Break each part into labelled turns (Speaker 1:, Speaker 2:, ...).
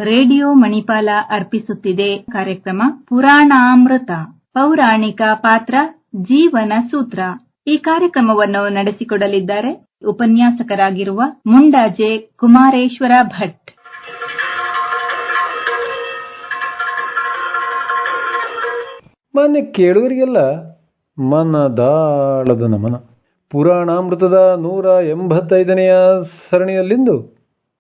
Speaker 1: Radio Manipal ಅರ್ಪಿಸುತ್ತಿದೆ ಕಾರ್ಯಕ್ರಮ ಪುರಾಣಾಮೃತ. ಪೌರಾಣಿಕ ಪಾತ್ರ ಜೀವನ ಸೂತ್ರ. ಈ ಕಾರ್ಯಕ್ರಮವನ್ನು ನಡೆಸಿಕೊಡಲಿದ್ದಾರೆ ಉಪನ್ಯಾಸಕರಾಗಿರುವ ಮುಂಡಾಜೆ ಕುಮಾರೇಶ್ವರ ಭಟ್.
Speaker 2: ಮಾನ್ಯ ಕೇಳುವರಿಗೆಲ್ಲ ಮನದಾಳದ ನಮನ. ಪುರಾಣಾಮೃತದ 185ನೆಯ ಸರಣಿಯಲ್ಲಿಂದು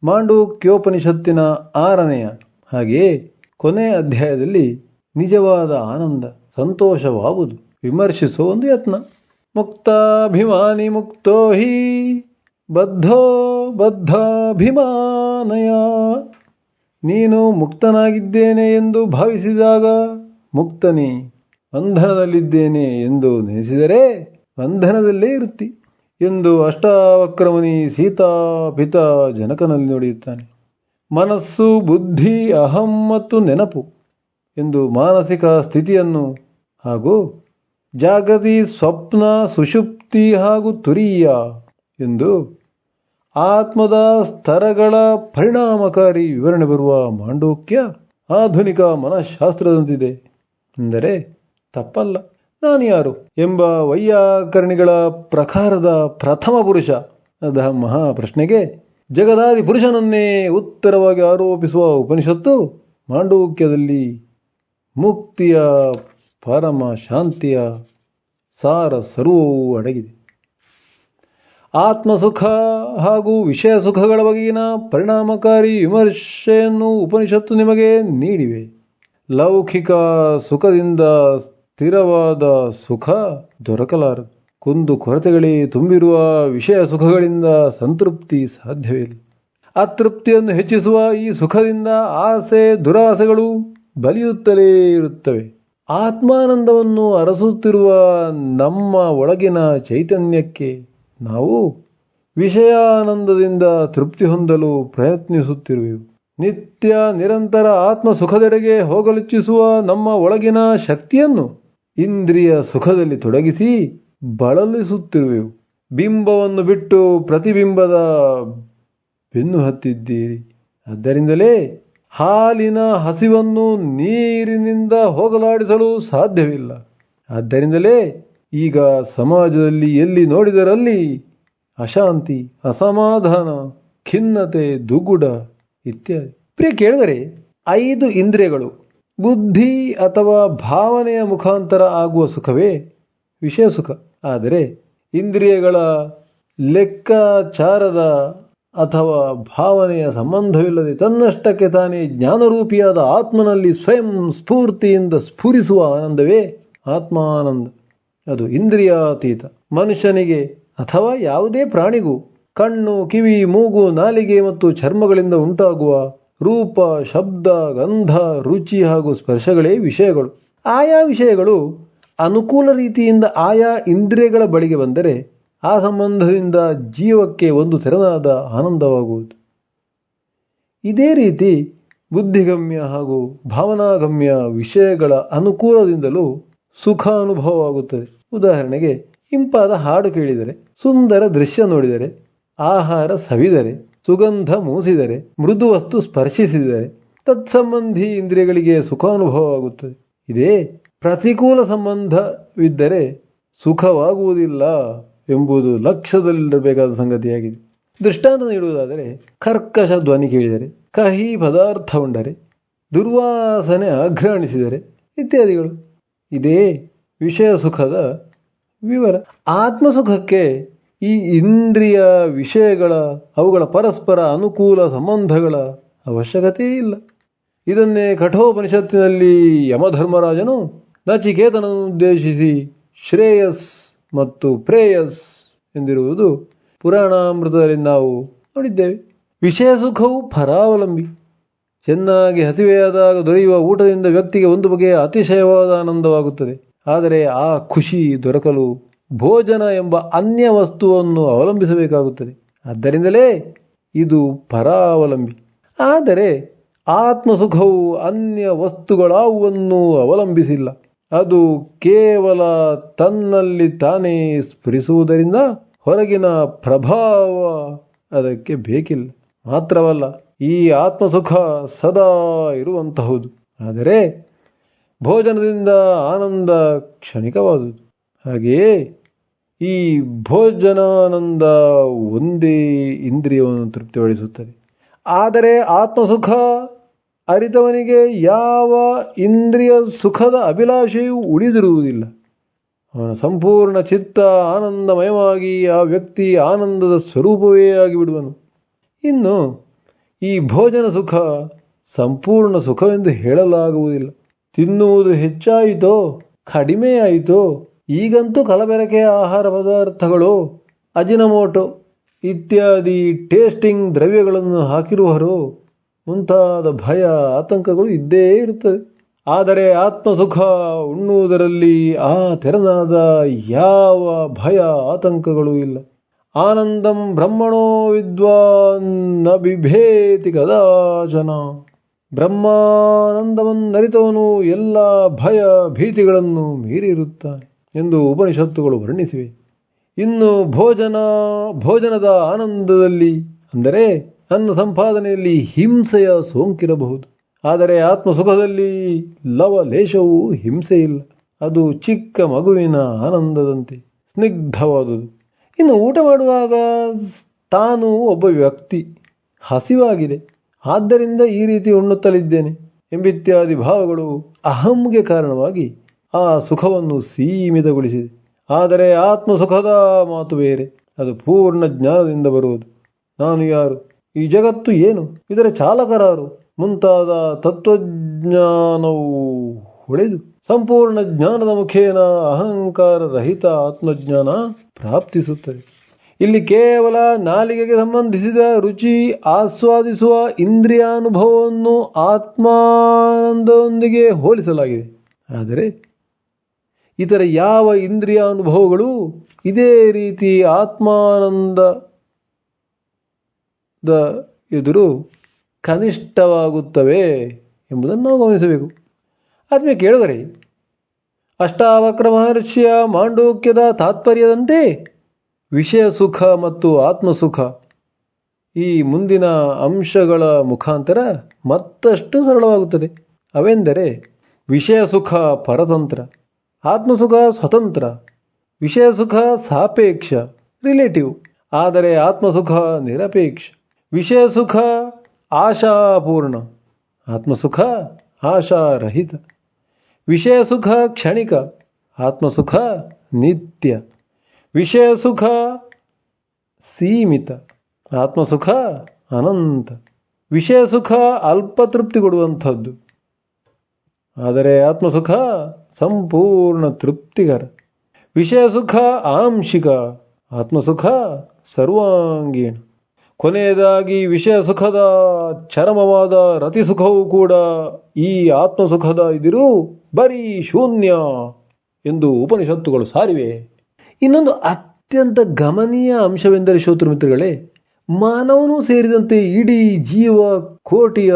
Speaker 2: ಮಾಂಡೂಕ್ಯೋಪನಿಷತ್ತಿನ 6ನೆಯ ಹಾಗೆಯೇ ಕೊನೆಯ ಅಧ್ಯಾಯದಲ್ಲಿ ನಿಜವಾದ ಆನಂದ ಸಂತೋಷವಾಗುವುದು ವಿಮರ್ಶಿಸುವ ಒಂದು ಯತ್ನ. ಮುಕ್ತಾಭಿಮಾನಿ ಮುಕ್ತೋ ಹಿ ಬದ್ಧೋ ಬದ್ಧಾಭಿಮಾನಯ. ನೀನು ಮುಕ್ತನಾಗಿದ್ದೇನೆ ಎಂದು ಭಾವಿಸಿದಾಗ ಮುಕ್ತನೇ, ಬಂಧನದಲ್ಲಿದ್ದೇನೆ ಎಂದು ನೆನೆಸಿದರೆ ಬಂಧನದಲ್ಲೇ ಇರುತ್ತಿ ಎಂದು ಅಷ್ಟಾವಕ್ರಮಣಿ ಸೀತಾಪಿತ ಜನಕನಲ್ಲಿ ನುಡಿಯುತ್ತಾನೆ. ಮನಸ್ಸು, ಬುದ್ಧಿ, ಅಹಂ ಮತ್ತು ನೆನಪು ಎಂದು ಮಾನಸಿಕ ಸ್ಥಿತಿಯನ್ನು ಹಾಗೂ ಜಾಗೃತಿ, ಸ್ವಪ್ನ, ಸುಷುಪ್ತಿ ಹಾಗೂ ತುರೀಯ ಎಂದು ಆತ್ಮದ ಸ್ತರಗಳ ಪರಿಣಾಮಕಾರಿ ವಿವರಣೆ ಬರುವ ಮಾಂಡೂಕ್ಯ ಆಧುನಿಕ ಮನಃಶಾಸ್ತ್ರದಂತಿದೆ ಎಂದರೆ ತಪ್ಪಲ್ಲ. ನಾನು ಯಾರು ಎಂಬ ವೈಯಾಕರಣಿಗಳ ಪ್ರಕಾರದ ಪ್ರಥಮ ಪುರುಷ ಅದ ಮಹಾ ಪ್ರಶ್ನೆಗೆ ಜಗದಾದಿ ಪುರುಷನನ್ನೇ ಉತ್ತರವಾಗಿ ಆರೋಪಿಸುವ ಉಪನಿಷತ್ತು ಮಾಂಡೂಕ್ಯದಲ್ಲಿ ಮುಕ್ತಿಯ ಪರಮ ಶಾಂತಿಯ ಸಾರ ಸರ್ವವೂ ಅಡಗಿದೆ. ಆತ್ಮಸುಖ ಹಾಗೂ ವಿಷಯ ಸುಖಗಳ ಬಗೆಗಿನ ಪರಿಣಾಮಕಾರಿ ವಿಮರ್ಶೆಯನ್ನು ಉಪನಿಷತ್ತು ನಿಮಗೆ ನೀಡಿವೆ. ಲೌಕಿಕ ಸುಖದಿಂದ ಸ್ಥಿರವಾದ ಸುಖ ದೊರಕಲಾರದು. ಕುಂದು ಕೊರತೆಗಳೇ ತುಂಬಿರುವ ವಿಷಯ ಸುಖಗಳಿಂದ ಸಂತೃಪ್ತಿ ಸಾಧ್ಯವಿಲ್ಲ. ಅತೃಪ್ತಿಯನ್ನು ಹೆಚ್ಚಿಸುವ ಈ ಸುಖದಿಂದ ಆಸೆ ದುರಾಸೆಗಳು ಬಲಿಯುತ್ತಲೇ ಇರುತ್ತವೆ. ಆತ್ಮಾನಂದವನ್ನು ಅರಸುತ್ತಿರುವ ನಮ್ಮ ಒಳಗಿನ ಚೈತನ್ಯಕ್ಕೆ ನಾವು ವಿಷಯಾನಂದದಿಂದ ತೃಪ್ತಿ ಹೊಂದಲು ಪ್ರಯತ್ನಿಸುತ್ತಿರುವೆವು. ನಿತ್ಯ ನಿರಂತರ ಆತ್ಮ ಸುಖದೆಡೆಗೆ ಹೋಗಲಿಚ್ಛಿಸುವ ನಮ್ಮ ಒಳಗಿನ ಶಕ್ತಿಯನ್ನು ಇಂದ್ರಿಯ ಸುಖದಲ್ಲಿ ತೊಡಗಿಸಿ ಬಳಲಿಸುತ್ತಿರುವೆವು. ಬಿಂಬವನ್ನು ಬಿಟ್ಟು ಪ್ರತಿಬಿಂಬದ ಬೆನ್ನು ಹತ್ತಿದ್ದೀರಿ. ಆದ್ದರಿಂದಲೇ ಹಾಲಿನ ಹಸಿವನ್ನು ನೀರಿನಿಂದ ಹೋಗಲಾಡಿಸಲು ಸಾಧ್ಯವಿಲ್ಲ. ಆದ್ದರಿಂದಲೇ ಈಗ ಸಮಾಜದಲ್ಲಿ ಎಲ್ಲಿ ನೋಡಿದರಲ್ಲಿ ಅಶಾಂತಿ, ಅಸಮಾಧಾನ, ಖಿನ್ನತೆ, ದುಗುಡ ಇತ್ಯಾದಿ. ಪ್ರಿಯ ಕೇಳಿದರೆ 5 ಇಂದ್ರಿಯಗಳು ಬುದ್ಧಿ ಅಥವಾ ಭಾವನೆಯ ಮುಖಾಂತರ ಆಗುವ ಸುಖವೇ ವಿಷಯ ಸುಖ. ಆದರೆ ಇಂದ್ರಿಯಗಳ ಲೆಕ್ಕಾಚಾರದ ಅಥವಾ ಭಾವನೆಯ ಸಂಬಂಧವಿಲ್ಲದೆ ತನ್ನಷ್ಟಕ್ಕೆ ತಾನೇ ಜ್ಞಾನರೂಪಿಯಾದ ಆತ್ಮನಲ್ಲಿ ಸ್ವಯಂ ಸ್ಫೂರ್ತಿಯಿಂದ ಸ್ಫುರಿಸುವ ಆನಂದವೇ ಆತ್ಮಾನಂದ. ಅದು ಇಂದ್ರಿಯಾತೀತ. ಮನುಷ್ಯನಿಗೆ ಅಥವಾ ಯಾವುದೇ ಪ್ರಾಣಿಗೂ ಕಣ್ಣು, ಕಿವಿ, ಮೂಗು, ನಾಲಿಗೆ ಮತ್ತು ಚರ್ಮಗಳಿಂದ ಉಂಟಾಗುವ ರೂಪ, ಶಬ್ದ, ಗಂಧ, ರುಚಿ ಹಾಗೂ ಸ್ಪರ್ಶಗಳೇ ವಿಷಯಗಳು. ಆಯಾ ವಿಷಯಗಳು ಅನುಕೂಲ ರೀತಿಯಿಂದ ಆಯಾ ಇಂದ್ರಿಯಗಳ ಬಳಿಗೆ ಬಂದರೆ ಆ ಸಂಬಂಧದಿಂದ ಜೀವಕ್ಕೆ ಒಂದು ತೆರನಾದ ಆನಂದವಾಗುವುದು. ಇದೇ ರೀತಿ ಬುದ್ಧಿಗಮ್ಯ ಹಾಗೂ ಭಾವನಾಗಮ್ಯ ವಿಷಯಗಳ ಅನುಕೂಲದಿಂದಲೂ ಸುಖ ಅನುಭವವಾಗುತ್ತದೆ. ಉದಾಹರಣೆಗೆ, ಇಂಪಾದ ಹಾಡು ಕೇಳಿದರೆ, ಸುಂದರ ದೃಶ್ಯ ನೋಡಿದರೆ, ಆಹಾರ ಸವಿದರೆ, ಸುಗಂಧ ಮೂಸಿದರೆ, ಮೃದು ವಸ್ತು ಸ್ಪರ್ಶಿಸಿದರೆ ತತ್ಸಂಬಂಧಿ ಇಂದ್ರಿಯಗಳಿಗೆ ಸುಖಾನುಭವವಾಗುತ್ತದೆ. ಇದೇ ಪ್ರತಿಕೂಲ ಸಂಬಂಧವಿದ್ದರೆ ಸುಖವಾಗುವುದಿಲ್ಲ ಎಂಬುದು ಲಕ್ಷ್ಯದಲ್ಲಿರಬೇಕಾದ ಸಂಗತಿಯಾಗಿದೆ. ದೃಷ್ಟಾಂತ ನೀಡುವುದಾದರೆ, ಕರ್ಕಶ ಧ್ವನಿ ಕೇಳಿದರೆ, ಕಹಿ ಪದಾರ್ಥ ಉಂಡರೆ, ದುರ್ವಾಸನೆ ಆಘ್ರಾಣಿಸಿದರೆ ಇತ್ಯಾದಿಗಳು. ಇದೇ ವಿಷಯ ಸುಖದ ವಿವರ. ಆತ್ಮಸುಖಕ್ಕೆ ಈ ಇಂದ್ರಿಯ ವಿಷಯಗಳ ಅವುಗಳ ಪರಸ್ಪರ ಅನುಕೂಲ ಸಂಬಂಧಗಳ ಅವಶ್ಯಕತೆ ಇಲ್ಲ. ಇದನ್ನೇ ಕಠೋಪನಿಷತ್ತಿನಲ್ಲಿ ಯಮಧರ್ಮರಾಜನು ನಚಿಕೇತನನ್ನು ಉದ್ದೇಶಿಸಿ ಶ್ರೇಯಸ್ ಮತ್ತು ಪ್ರೇಯಸ್ ಎಂದಿರುವುದು ಪುರಾಣಾಮೃತದಲ್ಲಿ ನಾವು ನೋಡಿದ್ದೇವೆ. ವಿಷಯ ಸುಖವು ಪರಾವಲಂಬಿ. ಚೆನ್ನಾಗಿ ಹಸಿವೆಯಾದಾಗ ದೊರೆಯುವ ಊಟದಿಂದ ವ್ಯಕ್ತಿಗೆ ಒಂದು ಬಗೆಯ ಅತಿಶಯವಾದ ಆನಂದವಾಗುತ್ತದೆ. ಆದರೆ ಆ ಖುಷಿ ದೊರಕಲು ಭೋಜನ ಎಂಬ ಅನ್ಯ ವಸ್ತುವನ್ನು ಅವಲಂಬಿಸಬೇಕಾಗುತ್ತದೆ. ಆದ್ದರಿಂದಲೇ ಇದು ಪರಾವಲಂಬಿ. ಆದರೆ ಆತ್ಮಸುಖವು ಅನ್ಯ ವಸ್ತುಗಳಾವುವನ್ನು ಅವಲಂಬಿಸಿಲ್ಲ. ಅದು ಕೇವಲ ತನ್ನಲ್ಲಿ ತಾನೇ ಸ್ಫುರಿಸುವುದರಿಂದ ಹೊರಗಿನ ಪ್ರಭಾವ ಅದಕ್ಕೆ ಬೇಕಿಲ್ಲ. ಮಾತ್ರವಲ್ಲ, ಈ ಆತ್ಮಸುಖ ಸದಾ ಇರುವಂತಹುದು. ಆದರೆ ಭೋಜನದಿಂದ ಆನಂದ ಕ್ಷಣಿಕವಾದುದು. ಹಾಗೆಯೇ ಈ ಭೋಜನಾನಂದ ಒಂದೇ ಇಂದ್ರಿಯವನ್ನು ತೃಪ್ತಿಪಡಿಸುತ್ತದೆ. ಆದರೆ ಆತ್ಮಸುಖ ಅರಿತವನಿಗೆ ಯಾವ ಇಂದ್ರಿಯ ಸುಖದ ಅಭಿಲಾಷೆಯೂ ಉಳಿದಿರುವುದಿಲ್ಲ. ಅವನ ಸಂಪೂರ್ಣ ಚಿತ್ತ ಆನಂದಮಯವಾಗಿ ಆ ವ್ಯಕ್ತಿ ಆನಂದದ ಸ್ವರೂಪವೇ ಆಗಿಬಿಡುವನು. ಇನ್ನು ಈ ಭೋಜನ ಸುಖ ಸಂಪೂರ್ಣ ಸುಖವೆಂದು ಹೇಳಲಾಗುವುದಿಲ್ಲ. ತಿನ್ನುವುದು ಹೆಚ್ಚಾಯಿತೋ ಕಡಿಮೆಯಾಯಿತೋ, ಈಗಂತೂ ಕಲಬೆರಕೆಯ ಆಹಾರ ಪದಾರ್ಥಗಳು, ಅಜಿನಮೋಟೊ ಇತ್ಯಾದಿ ಟೇಸ್ಟಿಂಗ್ ದ್ರವ್ಯಗಳನ್ನು ಹಾಕಿರುವರೋ ಮುಂತಾದ ಭಯ ಆತಂಕಗಳು ಇದ್ದೇ ಇರುತ್ತದೆ. ಆದರೆ ಆತ್ಮಸುಖ ಉಣ್ಣುವುದರಲ್ಲಿ ಆ ತೆರನಾದ ಯಾವ ಭಯ ಆತಂಕಗಳೂ ಇಲ್ಲ. ಆನಂದಂ ಬ್ರಹ್ಮಣೋ ವಿದ್ವಾನ್ ನ ಬಿಭೇತಿ ಕದಾಚನ. ಬ್ರಹ್ಮಾನಂದವನ್ನರಿತವನು ಎಲ್ಲ ಭಯ ಭೀತಿಗಳನ್ನು ಮೀರಿರುತ್ತಾನೆ ಎಂದು ಉಪನಿಷತ್ತುಗಳು ವರ್ಣಿಸಿವೆ. ಇನ್ನು ಭೋಜನದ ಆನಂದದಲ್ಲಿ, ಅಂದರೆ ಅನ್ನ ಸಂಪಾದನೆಯಲ್ಲಿ ಹಿಂಸೆಯ ಸೋಂಕಿರಬಹುದು. ಆದರೆ ಆತ್ಮಸುಖದಲ್ಲಿ ಲವಲೇಶವೂ ಹಿಂಸೆ ಇಲ್ಲ. ಅದು ಚಿಕ್ಕ ಮಗುವಿನ ಆನಂದದಂತೆ ಸ್ನಿಗ್ಧವಾದುದು. ಇನ್ನು ಊಟ ಮಾಡುವಾಗ ತಾನು ಒಬ್ಬ ವ್ಯಕ್ತಿ, ಹಸಿವಾಗಿದೆ, ಆದ್ದರಿಂದ ಈ ರೀತಿ ಉಣ್ಣುತ್ತಲಿದ್ದೇನೆ ಎಂಬಿತ್ಯಾದಿ ಭಾವಗಳು ಅಹಂಗೆ ಕಾರಣವಾಗಿ ಆ ಸುಖವನ್ನು ಸೀಮಿತಗೊಳಿಸಿದೆ. ಆದರೆ ಆತ್ಮಸುಖದ ಮಾತು ಬೇರೆ. ಅದು ಪೂರ್ಣ ಜ್ಞಾನದಿಂದ ಬರುವುದು. ನಾನು ಯಾರು, ಈ ಜಗತ್ತು ಏನು, ಇದರ ಚಾಲಕರಾರು ಮುಂತಾದ ತತ್ವಜ್ಞಾನವು ಹೊಳೆದು ಸಂಪೂರ್ಣ ಜ್ಞಾನದ ಮುಖೇನ ಅಹಂಕಾರ ರಹಿತ ಆತ್ಮಜ್ಞಾನ ಪ್ರಾಪ್ತಿಸುತ್ತದೆ. ಇಲ್ಲಿ ಕೇವಲ ನಾಲಿಗೆಗೆ ಸಂಬಂಧಿಸಿದ ರುಚಿ ಆಸ್ವಾದಿಸುವ ಇಂದ್ರಿಯಾನುಭವವನ್ನು ಆತ್ಮಾನಂದದೊಂದಿಗೆ ಹೋಲಿಸಲಾಗಿದೆ. ಆದರೆ ಇತರ ಯಾವ ಇಂದ್ರಿಯಾನುಭವಗಳು ಇದೇ ರೀತಿ ಆತ್ಮಾನಂದದ ಎದುರು ಕನಿಷ್ಠವಾಗುತ್ತವೆ ಎಂಬುದನ್ನು ನಾವು ಗಮನಿಸಬೇಕು. ಆತ್ಮೀಯ ಕೇಳುಗರೆ, ಅಷ್ಟಾವಕ್ರ ಮಹರ್ಷಿಯ ಮಾಂಡೂಕ್ಯದ ತಾತ್ಪರ್ಯದಂತೆ ವಿಷಯ ಸುಖ ಮತ್ತು ಆತ್ಮಸುಖ ಈ ಮುಂದಿನ ಅಂಶಗಳ ಮುಖಾಂತರ ಮತ್ತಷ್ಟು ಸರಳವಾಗುತ್ತದೆ. ಅವೆಂದರೆ ವಿಷಯ ಸುಖ ಪರತಂತ್ರ, ಆತ್ಮಸುಖ ಸ್ವತಂತ್ರ. ವಿಷಯ ಸುಖ ಸಾಪೇಕ್ಷ ರಿಲೇಟಿವ್, ಆದರೆ ಆತ್ಮಸುಖ ನಿರಪೇಕ್ಷ. ವಿಷಯ ಸುಖ ಆಶಾಪೂರ್ಣ, ಆತ್ಮಸುಖ ಆಶಾರಹಿತ. ವಿಷಯ ಸುಖ ಕ್ಷಣಿಕ, ಆತ್ಮಸುಖ ನಿತ್ಯ. ವಿಷಯ ಸುಖ ಸೀಮಿತ, ಆತ್ಮಸುಖ ಅನಂತ. ವಿಷಯ ಸುಖ ಅಲ್ಪ ತೃಪ್ತಿ ಕೊಡುವಂಥದ್ದು, ಆದರೆ ಆತ್ಮಸುಖ ಸಂಪೂರ್ಣ ತೃಪ್ತಿಕರ. ವಿಷಯ ಸುಖ ಆಂಶಿಕ, ಆತ್ಮಸುಖ ಸರ್ವಾಂಗೀಣ. ಕೊನೆಯದಾಗಿ ವಿಷಯ ಸುಖದ ಚರಮವಾದ ರತಿಸುಖವೂ ಕೂಡ ಈ ಆತ್ಮಸುಖದ ಎದುರು ಬರೀ ಶೂನ್ಯ ಎಂದು ಉಪನಿಷತ್ತುಗಳು ಸಾರಿವೆ. ಇನ್ನೊಂದು ಅತ್ಯಂತ ಗಮನೀಯ ಅಂಶವೆಂದರೆ ಶ್ರೋತೃಮಿತ್ರಗಳೇ, ಮಾನವನೂ ಸೇರಿದಂತೆ ಇಡೀ ಜೀವ ಕೋಟಿಯ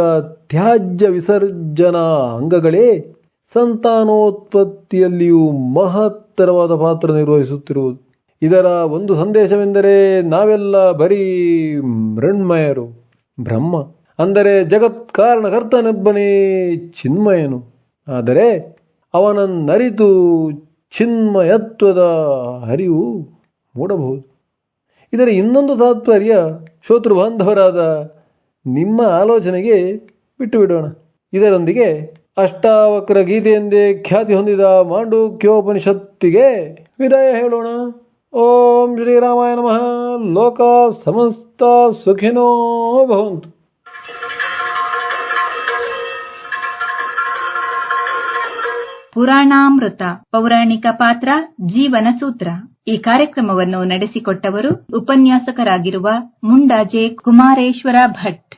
Speaker 2: ತ್ಯಾಜ್ಯ ವಿಸರ್ಜನಾ ಅಂಗಗಳೇ ಸಂತಾನೋತ್ಪತ್ತಿಯಲ್ಲಿಯೂ ಮಹತ್ತರವಾದ ಪಾತ್ರ ನಿರ್ವಹಿಸುತ್ತಿರುವುದು. ಇದರ ಒಂದು ಸಂದೇಶವೆಂದರೆ ನಾವೆಲ್ಲ ಬರೀ ಮೃಣ್ಮಯರು. ಬ್ರಹ್ಮ ಅಂದರೆ ಜಗತ್ಕಾರಣಕರ್ತನೊಬ್ಬನೇ ಚಿನ್ಮಯನು. ಆದರೆ ಅವನನ್ನರಿತು ಚಿನ್ಮಯತ್ವದ ಅರಿವು ಮೂಡಬಹುದು. ಇದರ ಇನ್ನೊಂದು ತಾತ್ಪರ್ಯ ಶ್ರೋತೃ ಬಾಂಧವರಾದ ನಿಮ್ಮ ಆಲೋಚನೆಗೆ ಬಿಟ್ಟು ಬಿಡೋಣ. ಇದರೊಂದಿಗೆ ಅಷ್ಟಾವಕ್ರ ಗೀತೆಯೆಂದೇ ಖ್ಯಾತಿ ಹೊಂದಿದ ಮಾಂಡೂಕ್ಯೋಪನಿಷತ್ತಿಗೆ ವಿದಾಯ ಹೇಳೋಣ. ಓಂ ಶ್ರೀರಾಮಾಯ ನಮಃ. ಲೋಕ ಸಮಸ್ತ ಸುಖಿನೋ ಭವಂತು.
Speaker 1: ಪುರಾಣಾಮೃತ ಪೌರಾಣಿಕ ಪಾತ್ರ ಜೀವನ ಸೂತ್ರ. ಈ ಕಾರ್ಯಕ್ರಮವನ್ನು ನಡೆಸಿಕೊಟ್ಟವರು ಉಪನ್ಯಾಸಕರಾಗಿರುವ ಮುಂಡಾಜೆ ಕುಮಾರೇಶ್ವರ ಭಟ್.